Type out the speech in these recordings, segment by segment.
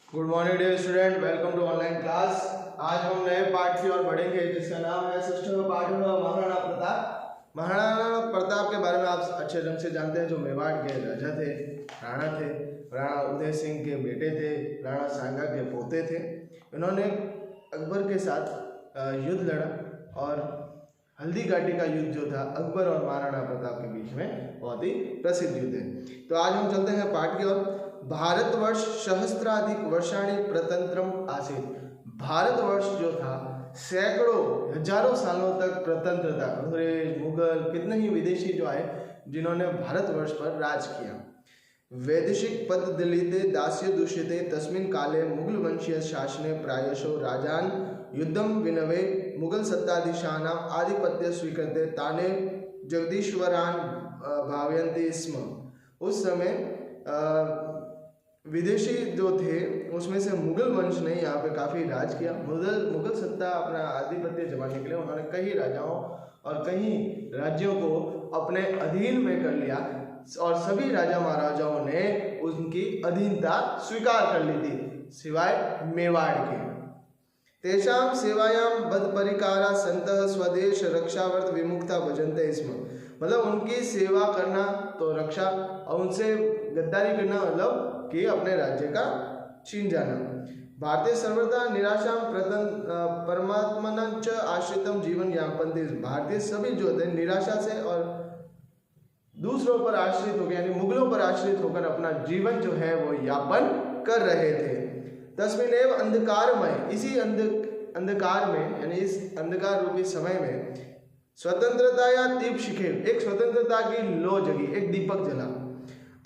Good morning dear student, welcome to online class. आज हम नए पाठ की ओर बढ़ेंगे जिसका नाम है षष्ठ पाठ महाराणा प्रताप। महाराणा प्रताप के बारे में आप अच्छे ढंग से जानते हैं, जो मेवाड़ के राजा थे, राणा थे। राणा उदय सिंह के बेटे थे, राणा सांगा के पोते थे। इन्होंने अकबर के साथ युद्ध लड़ा और हल्दी घाटी का युद्ध जो था अकबर और महाराणा प्रताप के बीच में बहुत ही प्रसिद्ध युद्ध है। तो आज हम चलते हैं पाठ की ओर। भारतवर्ष सहस्त्राधिक वर्षाणि प्रतंत्रम आसीत। भारतवर्ष जो था सैकड़ों हजारों सालों तक प्रतंत्र था। अंग्रेज, मुगल, कितने ही विदेशी जो आए जिन्होंने भारतवर्ष पर राज किया। वैदेशिक पद दलिते दास्य दूषिते तस्मिन् काले मुगल वंशीय शासने प्रायशो राजान युद्धम विनवे मुगल सत्ताधीशानाम आधिपत्य स्वीकृते ताने जगदीश्वरान भावयन्ति स्म। उस समय विदेशी जो थे उसमें से मुगल वंश ने यहाँ पे काफ़ी राज किया। मुगल सत्ता अपना आधिपत्य जमाने के लिए उन्होंने कई राजाओं और कई राज्यों को अपने अधीन में कर लिया और सभी राजा महाराजाओं ने उनकी अधीनता स्वीकार कर ली थी, सिवाय मेवाड़ के। तेषां सेवायां बद परिकारा संतः स्वदेश रक्षावर्त विमुक्ता भजन्ते स्म। मतलब उनकी सेवा करना तो रक्षा, और उनसे गद्दारी करना मतलब कि अपने राज्य का छीन जाना। भारतीय सर्वथा निराशा परमात्मन च आश्रितम जीवन यापन थे। भारतीय सभी जो थे निराशा से और दूसरों पर आश्रित होकर, यानी मुगलों पर आश्रित होकर अपना जीवन जो है वो यापन कर रहे थे। तस्मिनेव अंधकारमय, इसी अंधकार में, यानी इस अंधकार रूपी समय में स्वतंत्रता या दीप शिखे, एक स्वतंत्रता की लो जगी, एक दीपक जला।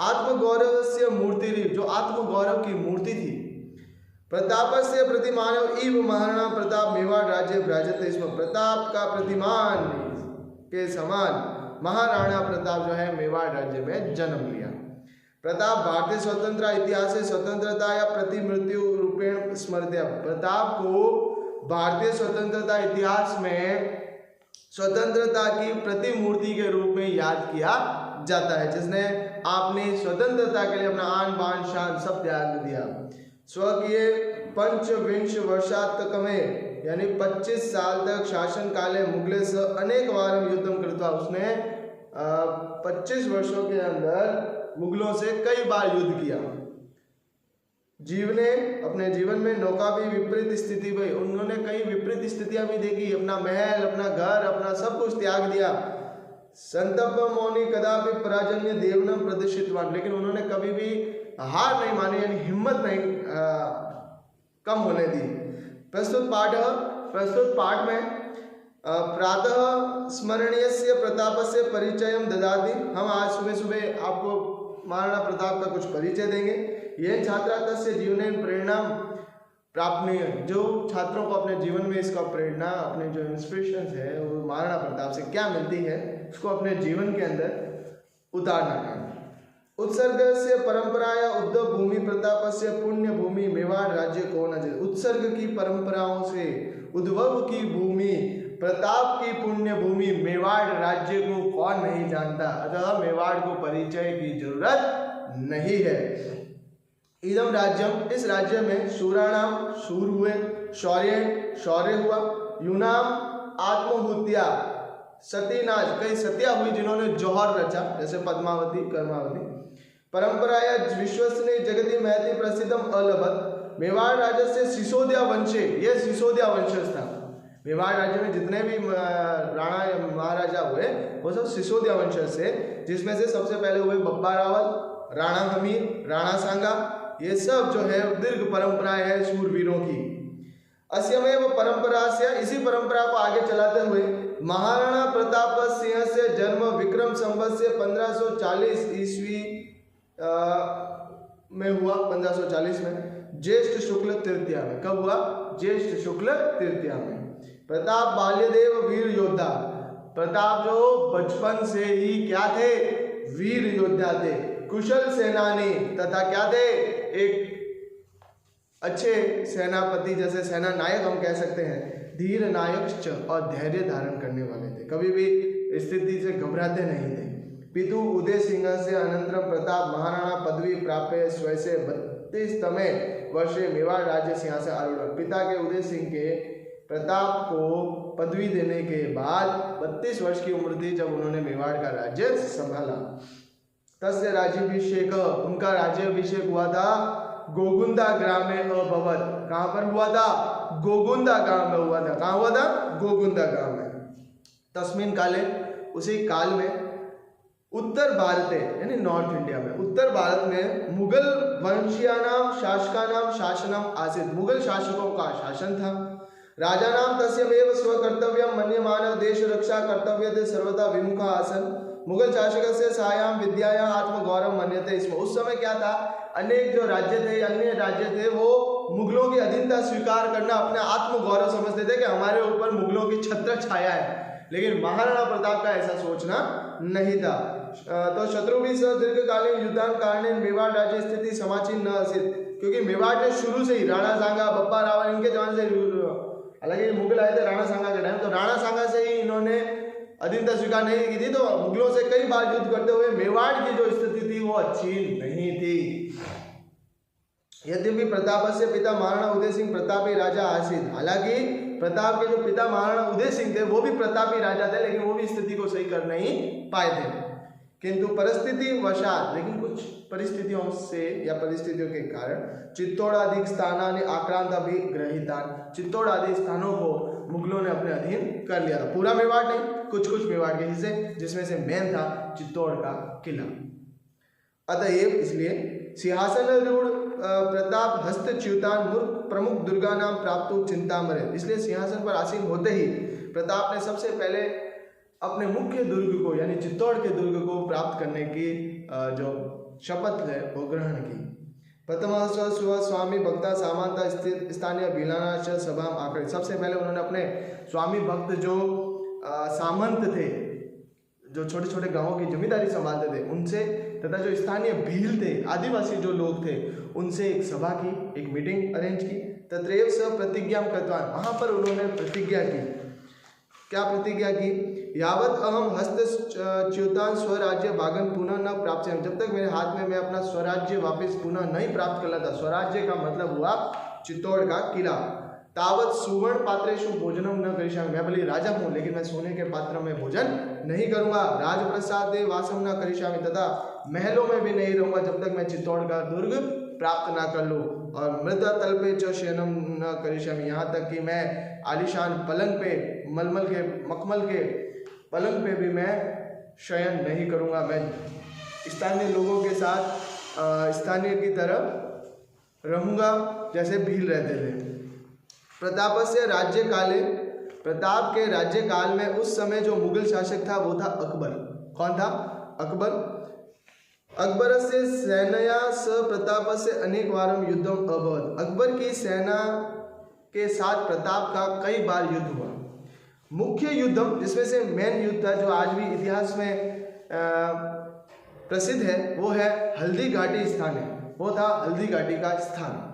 आत्मगौरव से मूर्ति, जो आत्मगौरव की मूर्ति थी। प्रताप से प्रतिमान इव महाराणा प्रताप मेवाड़ राज्य विराजते स्म। प्रताप का प्रतिमान के समान महाराणा प्रताप जो है मेवाड़ राज्य में जन्म लिया। प्रताप भारतीय स्वतंत्रता इतिहास से स्वतंत्रता या प्रतिमृत्यु रूपेण स्मृत्य। प्रताप को भारतीय स्वतंत्रता इतिहास में स्वतंत्रता की प्रतिमूर्ति के रूप में याद किया जाता है, जिसने आपने स्वतंत्रता के लिए अपना आन बान शान सब त्याग दिया। स्वकीय पंचविंश वर्षात्मक में, यानी 25 साल तक शासन काले मुगले से अनेक बार युद्धम करता। उसने 25 वर्षों के अंदर मुगलों से कई बार युद्ध किया। जीवने अपने जीवन में नौका भी विपरीत स्थिति हुई, उन्होंने कई विपरीत स्थितियां भी देखी। अपना महल, अपना घर, अपना सब कुछ त्याग दिया। संतप मौनी कदापि पराजन्य देवनम प्रदर्शितवान, लेकिन उन्होंने कभी भी हार नहीं मानी, यानी हिम्मत नहीं कम होने दी। प्रस्तुत पाठ में प्रातः स्मरणीय से प्रताप से परिचय ददाति। हम आज सुबह सुबह आपको महाराणा प्रताप का कुछ परिचय देंगे। ये छात्रा तस्य जीवन प्रेरणा प्राप्तनीय, जो छात्रों को अपने जीवन में इसका प्रेरणा, अपने जो इंस्पिरेशन है वो महाराणा प्रताप से क्या मिलती है, उसको अपने जीवन के अंदर उतारना है। उत्सर्ग से परंपराया उद्धव भूमि प्रताप से पुण्य भूमि मेवाड़ राज्य को न। उत्सर्ग की परंपराओं से उद्भव की भूमि, प्रताप की पुण्य भूमि मेवाड़ राज्य को कौन नहीं जानता, अतः मेवाड़ को परिचय की जरूरत नहीं है। इदम राज्यम, इस राज्य में शूराणाम शूर हुए, शौर्य हुआ, यूनाम आत्महुत्या, सतीनाज कई सत्या हुई जिन्होंने जौहर रचा, जैसे पद्मावती, कर्मावती। परंपराया विश्वसनीय जगती महति प्रसिद्धम अलभत। मेवाड़ राज्य से सिसोदिया वंशे, ये सिसोदिया वंशज था। मेवाड़ राज्य में जितने भी राणा महाराजा हुए वो सब सिसोदिया वंशज से, जिसमें से सबसे पहले हुए बब्बा रावल, राणा हमीर, राणा सांगा। ये सब जो है दीर्घ परंपराएं हैं शूरवीरों की। अस्यमेव परंपरा से, इसी परंपरा को आगे चलाते हुए महाराणा प्रताप सिंह से जन्म विक्रम संवत से 1540 ईस्वी में हुआ। 1540 में ज्येष्ठ शुक्ल तृतीया में। कब हुआ? ज्येष्ठ शुक्ल तृतीया में। प्रताप बाल्यदेव वीर योद्धा। प्रताप जो बचपन से ही क्या थे? वीर योद्धा थे, कुशल सेनानी तथा क्या थे? एक अच्छे सेनापति, जैसे सेना नायक हम कह सकते हैं। धीर नायक और धैर्य धारण करने वाले थे, कभी भी स्थिति से घबराते नहीं थे। पितु उदय सिंह से अनंतरम प्रताप महाराणा पदवी प्राप्य स्वयं 32तमे वर्षे मेवाड़ राज्य सिंहासन आरूढ़। पिता के उदय सिंह के प्रताप को पदवी देने के बाद 32 वर्ष की उम्र थी जब उन्होंने मेवाड़ का राज्य संभाला। तस्य राज्याभिषेक, उनका राज्याभिषेक हुआ था गोगुंदा ग्राम में अभवत। कहाँ पर हुआ था? गोगुंदा गांव में हुआ था। कहाँ हुआ था? गोगुंदा गांव में। तस्मिन काले, उसी काल में उत्तर भारत यानी नॉर्थ इंडिया में, उत्तर भारत में मुगल वंशीयानाम शासकानाम शासनम आसीत्, मुगल शासकों का शासन था। राजा नाम तस्यमेव स्वकर्तव्यम मन्यमानः देश रक्षा कर्तव्य सर्वदा विमुखा आसन। मुगल शासक से सहायाम विद्याया आत्मगौरव मन्यते इसमें। उस समय क्या था, अनेक जो राज्य थे, अन्य राज्य थे, वो मुगलों की अधीनता स्वीकार करना अपने आत्मगौरव समझते थे कि हमारे ऊपर मुगलों की छत्र छाया है। लेकिन महाराणा प्रताप का ऐसा सोचना नहीं था। तो शत्रुभी सह दीर्घकालीन युद्धान कारण मेवाड़ राज्य स्थिति समाचीन न आसीत्, क्योंकि मेवाड़ ने शुरू से ही राणा सांगा, बप्पा रावल इनके जमाने से, हालांकि मुगल आए थे राणा सांगा के टाइम, तो राणा सांगा से ही इन्होंने अधीनता स्वीकार नहीं की थी। तो मुगलों से कई बार युद्ध करते हुए मेवाड़ की जो स्थिति थी वो अच्छी नहीं थी। यद्यपि प्रताप से पिता महाराणा उदय सिंह प्रतापी राजा आसीत्, हालांकि प्रताप के जो पिता महाराणा उदय सिंह थे वो भी प्रतापी राजा थे, लेकिन वो भी स्थिति को सही कर नहीं पाए थे। किंतु परिस्थिति वशात, लेकिन कुछ परिस्थितियों से या परिस्थितियों के कारण चित्तौड़ आदि स्थानानि आक्रांत अभिग्रहितान, चित्तौड़ आदि स्थानों को मुगलों ने अपने अधीन कर लिया था। पूरा मेवाड़ नहीं, कुछ कुछ मेवाड़ के हिस्से, जिसमें से मेन था चित्तौड़ का किला। अतएव इसलिए सिंहासनारूढ़ प्रताप हस्तच्युतान मूर्ख प्रमुख दुर्गा नाम प्राप्त चिंतामरे, इसलिए सिंहासन पर आसीन होते ही प्रताप ने सबसे पहले अपने मुख्य दुर्ग को यानी चित्तौड़ के दुर्ग को प्राप्त करने की जो शपथ है वो ग्रहण की। प्रथम स्वामी भक्ता सामंता स्थित स्थानीय बिलाना सभा आकर, सबसे पहले उन्होंने अपने स्वामी भक्त जो सामंत थे, जो छोटे छोटे गांवों की जमींदारी संभालते थे, उनसे तथा जो स्थानीय भील थे, आदिवासी जो लोग थे, उनसे एक सभा की, एक मीटिंग अरेंज की। तत्रैव स प्रतिज्ञा कृतवान, वहाँ पर उन्होंने प्रतिज्ञा की। क्या प्रतिज्ञा की? यावत अहम हस्तच्युतान स्वराज्य भागन पुनः न प्राप्त, जब तक मेरे हाथ में मैं अपना स्वराज्य वापस पुनः नहीं प्राप्त कर लेता, स्वराज्य का मतलब हुआ चित्तौड़ का किला, तावत सुवर्ण पात्रेषु भोजनम न करिष्यामि, मैं भले राजा हूँ लेकिन मैं सोने के पात्र में भोजन नहीं करूंगा। राजप्रसादे वासम न करिष्यामि, तथा महलों में भी नहीं रहूंगा जब तक मैं चित्तौड़ का दुर्ग प्राप्त ना कर लूँ। और मृदा तल्पे च शयनम न करिष्यामि, यहाँ तक कि मैं आलिशान पलंग पे, मलमल के मखमल के पलंग पे भी मैं शयन नहीं करूँगा। मैं स्थानीय लोगों के साथ स्थानीय की तरह रहूँगा जैसे भील रहते थे। प्रताप से राज्य काले, प्रताप के राज्य काल में उस समय जो मुगल शासक था वो था अकबर। कौन था? अकबर। अकबर से सेनया स प्रताप से अनेक वारम युद्धम अभवत, अकबर की सेना के साथ प्रताप का कई बार युद्ध हुआ। मुख्य युद्धम, जिसमें से मेन युद्ध था जो आज भी इतिहास में प्रसिद्ध है, वो है हल्दी घाटी स्थान है, वो था हल्दी घाटी का स्थान।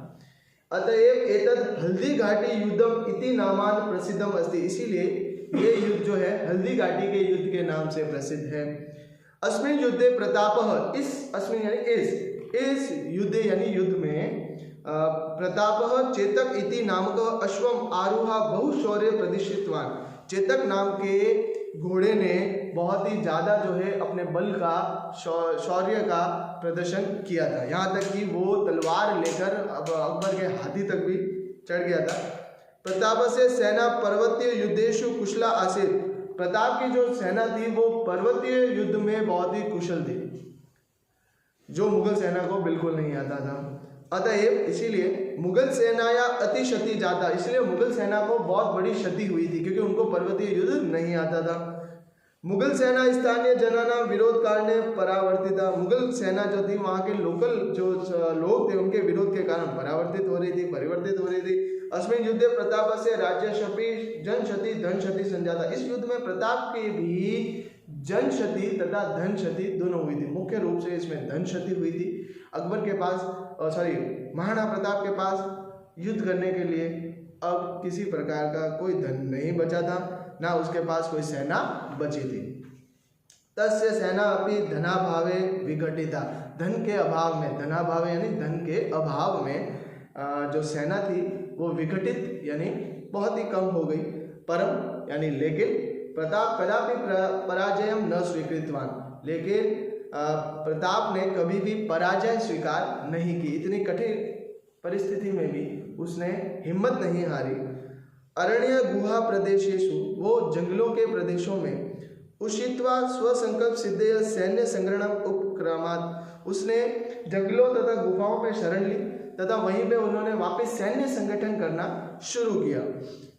अतएव एतद हल्दी घाटी युद्धम इति नामान प्रसिद्धम अस्ति, इसीलिए ये युद्ध जो है हल्दी घाटी के युद्ध के नाम से प्रसिद्ध है। अस्मिन् युद्धे प्रतापः, इस अस्मिन् यानी इस युद्ध यानी युद्ध में प्रतापः चेतक इति नामक अश्वम आरूहा बहुशौर्य प्रदर्शितवान, चेतक नाम के घोड़े ने बहुत ही ज़्यादा जो है अपने बल का, शौर्य का प्रदर्शन किया था। यहाँ तक कि वो तलवार लेकर अब अकबर के हाथी तक भी चढ़ गया था। प्रताप से सेना पर्वतीय युद्धेषु कुशला आसीत्, प्रताप की जो सेना थी वो पर्वतीय युद्ध में बहुत ही कुशल थी, जो मुगल सेना को बिल्कुल नहीं आता था। अतएव इसीलिए मुगल सेना या अति क्षति जाता, इसलिए मुगल सेना को बहुत बड़ी क्षति हुई थी क्योंकि उनको पर्वतीय युद्ध नहीं आता था। मुगल सेना स्थानीय जनाना विरोध कारणे परावर्तिता, मुगल सेना जो थी वहाँ के लोकल जो लोग थे उनके विरोध के कारण परावर्तित हो रही थी, परिवर्तित हो रही थी। अस्मिन् युद्धे प्रताप से राज्य क्षति जन क्षति धन क्षति संजाता, इस युद्ध में प्रताप की भी जन क्षति तथा धन क्षति दोनों हुई थी। मुख्य रूप से इसमें धन क्षति हुई थी। अकबर के पास महाराणा प्रताप के पास युद्ध करने के लिए अब किसी प्रकार का कोई धन नहीं बचा था, ना उसके पास कोई सेना बची थी। तस्य सेना अपि धनाभावे विघटिता। धन के अभाव में, धनाभावे यानी धन के अभाव में जो सेना थी वो विघटित यानी बहुत ही कम हो गई। परम यानी लेकिन प्रताप कदापि पराजयम न स्वीकृतवान, लेकिन प्रताप ने कभी भी पराजय स्वीकार नहीं की। इतनी कठिन परिस्थिति में भी उसने हिम्मत नहीं हारी। अरण्य गुहा प्रदेशेषु, वो जंगलों के प्रदेशों में, उषित्वा स्वसंकल्प सिद्धेय सैन्य संग्रहणम उपक्रमात्, उसने जंगलों तथा गुफाओं में शरण ली तथा वहीं पे उन्होंने वापस सैन्य संगठन करना शुरू किया।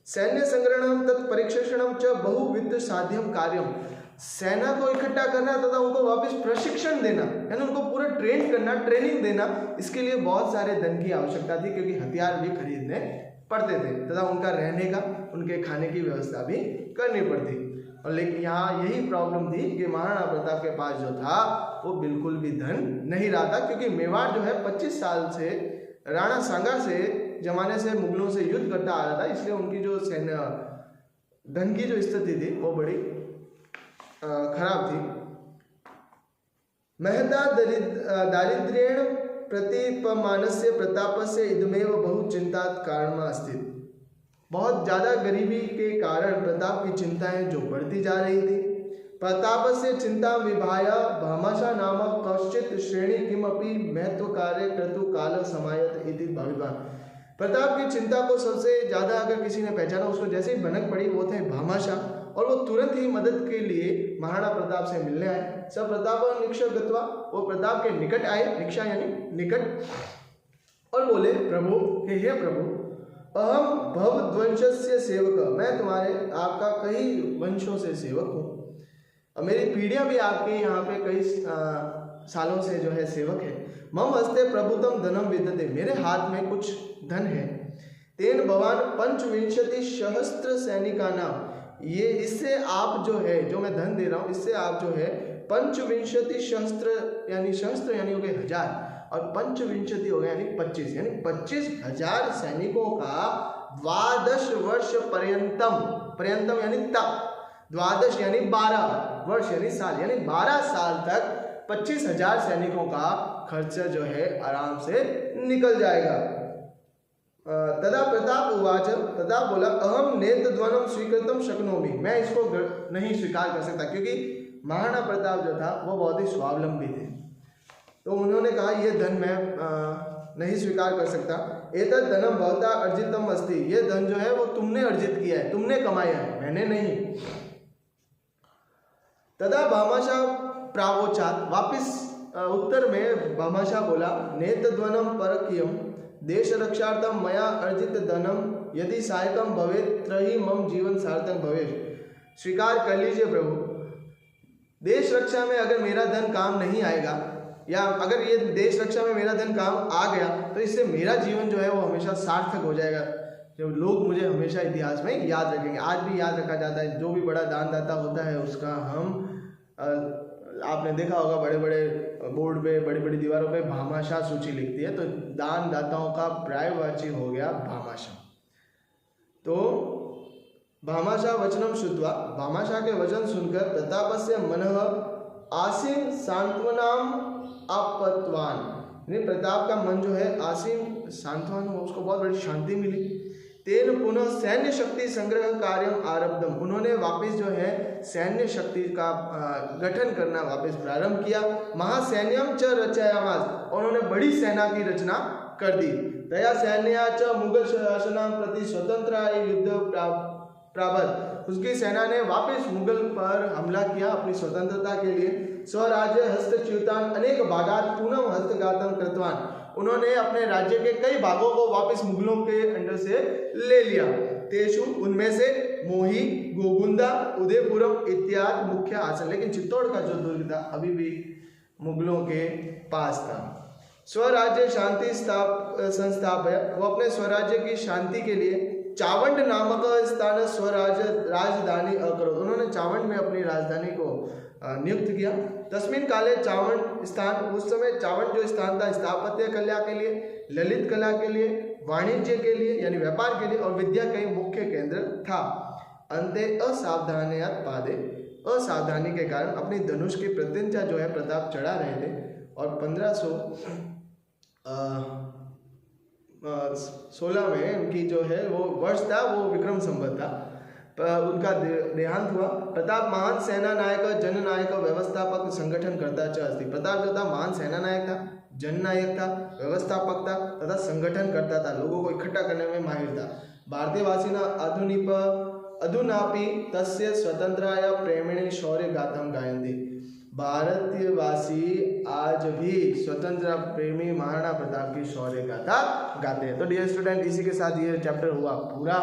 सैन्य संग्रहणम तत्परीक्षणम च बहुविध साध्यम कार्यम, सेना को इकट्ठा करना तथा उनको वापस प्रशिक्षण देना यानी उनको पूरा ट्रेन करना, ट्रेनिंग देना, इसके लिए बहुत सारे धन की आवश्यकता थी क्योंकि हथियार भी खरीदने पड़ते थे तथा उनका रहने का, उनके खाने की व्यवस्था भी करनी पड़ती। और लेकिन यहाँ यही प्रॉब्लम थी कि महाराणा प्रताप के पास जो था वो बिल्कुल भी धन नहीं रहा था, क्योंकि मेवाड़ जो है 25 साल से राणा सांगा से जमाने से मुगलों से युद्ध करता आ रहा था, इसलिए उनकी जो सेना धन की जो स्थिति थी वो बड़ी खराब थी। महता दारिद्र्येण प्रतिपमानस्य प्रतापस्य इदमेव बहु चिंतात कारणम अस्ति, बहुत ज़्यादा गरीबी के कारण प्रताप की चिंताएं जो बढ़ती जा रही थी। प्रतापस्य चिंता विभाय भामाशा नामक कश्चित श्रेणी किमपि महत्व कार्य क्रतु काल समायत इति भविष्यवाणी। प्रताप की चिंता को सबसे ज़्यादा अगर किसी ने पहचाना, उसको जैसे ही भनक पड़ी, वो थे भामाशाह, और वो तुरंत ही मदद के लिए महाराणा प्रताप से मिलने आए। सब प्रताप और निकष गत्वा, वो प्रताप के निकट आए, निक्षा यानी निकट, और बोले प्रभु हे प्रभु, अहम भवद्वंशस्य सेवक, मैं तुम्हारे आपका कई वंशों से सेवक हूँ, और मेरी पीढ़ियाँ भी आपके यहाँ पे कई सालों से जो है सेवक है। मम हस्ते प्रभुतम धनम विद्यते, मेरे हाथ में कुछ धन है। तेन भवान 25 सहस्त्र सैनिका नाम, ये इससे आप जो है, जो मैं धन दे रहा हूँ, इससे आप जो है 25 सहस्त्र यानी हो गए 1000, और 25 हो गए यानी 25, यानी 25,000 सैनिकों का 12 वर्ष पर्यंतम यानी तक, 12 यानी 12 वर्ष यानी साल, यानी 12 साल तक 25,000 सैनिकों का खर्चा जो है आराम से निकल जाएगा। तदा प्रताप उवाच, तदा बोला अहम नेत्रध्वनम स्वीकृतम शक्नोमि, मैं इसको नहीं स्वीकार कर सकता, क्योंकि महाराणा प्रताप जो था वो बहुत ही स्वावलंबी थे। तो उन्होंने कहा ये धन मैं नहीं स्वीकार कर सकता। एतद् धनम भवता अर्जितम अस्ति, ये धन जो है वो तुमने अर्जित किया है, तुमने कमाया है, मैंने नहीं। तदा भामाशाह प्रावोचात, वापिस उत्तर में भामाशाह बोला, नेत्रध्वनम परकीयम देश रक्षार्थम मया अर्जित धनम यदि सहायकम भवेत् त्रयी मम जीवन सार्थक भवेत्। स्वीकार कर लीजिए प्रभु, देश रक्षा में अगर मेरा धन काम नहीं आएगा, या अगर ये देश रक्षा में मेरा धन काम आ गया, तो इससे मेरा जीवन जो है वो हमेशा सार्थक हो जाएगा, जब लोग मुझे हमेशा इतिहास में याद रखेंगे। आज भी याद रखा जाता है, जो भी बड़ा दानदाता होता है उसका हम आपने देखा होगा बड़े बड़े बोर्ड पे, बड़ी बड़ी दीवारों पे भामाशाह सूची लिखती है, तो दानदाताओं का पर्यायवाची हो गया भामाशाह। तो भामाशाह वचनम श्रुत्वा, भामाशाह के वचन सुनकर प्रतापस्य मनः आसीम सांत्वनाम आपत्वान, यानी प्रताप का मन जो है आसीम सांत्वन, उसको बहुत बड़ी शांति मिली। तेन पुनः सैन्य शक्ति संग्रह कार्यम आरब्धम, उन्होंने वापस जो है सैन्य शक्ति का गठन करना वापस प्रारंभ किया। महासैन्यम च रचयामास, उन्होंने बड़ी सेना की रचना कर दी। तया सैन्या च मुगल शासनाम प्रति स्वतंत्र युद्ध प्रारब्ध, उसकी सेना ने वापस मुगल पर हमला किया अपनी स्वतंत्रता के लिए। स्वराज्य हस्तच्युतान अनेक भागात पुनः हस्तघातम कृतवान, उन्होंने अपने राज्य के कई भागों को वापस मुगलों के अंडर से ले लिया। तेषु, उनमें से मोही, गोगुंदा, उदयपुरम इत्यादि मुख्य आसन, लेकिन चित्तौड़ का जो दुर्ग था अभी भी मुगलों के पास था। स्वराज्य शांति संस्थापय, वो अपने स्वराज्य की शांति के लिए चावंड नामक स्थान स्वराज्य राजधानी अकरोत, उन्होंने चावंड में अपनी राजधानी को नियुक्त किया। तस्मिन काले चावंड स्थान, उस समय चावंड जो स्थान था स्थापत्य कला के लिए, ललित कला के लिए, वाणिज्य के लिए यानी व्यापार के लिए और विद्या का मुख्य केंद्र था। अंते असावधानयात पादे, असावधानी के कारण अपनी धनुष की प्रत्यंचा जो है प्रताप चढ़ा रहे थे और 1516 में उनकी जो है वो वर्ष था वो विक्रम संवत था, उनका देहांत हुआ। प्रताप महान सेना नायक, जननायक, व्यवस्थापक, संगठन करता च अस्ति। प्रताप जो था महान सेना नायक था, जननायक था, व्यवस्थापक था तथा संगठन करता था, लोगों को इकट्ठा करने में माहिर था। भारतीयवासिना अधुनापि तस्य स्वतंत्राय प्रेमिणी शौर्य गाथम गायन्ति। भारतीयवासी आज भी स्वतंत्र प्रेमी महाराणा प्रताप की शौर्य गाथा गाते हैं। तो डियर स्टूडेंट, इसी के साथ ये चैप्टर हुआ पूरा।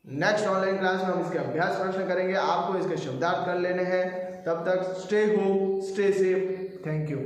नेक्स्ट ऑनलाइन क्लास में हम इसके अभ्यास प्रश्न करेंगे, आपको इसके शब्दार्थ कर लेने हैं। तब तक stay home, stay safe, thank you.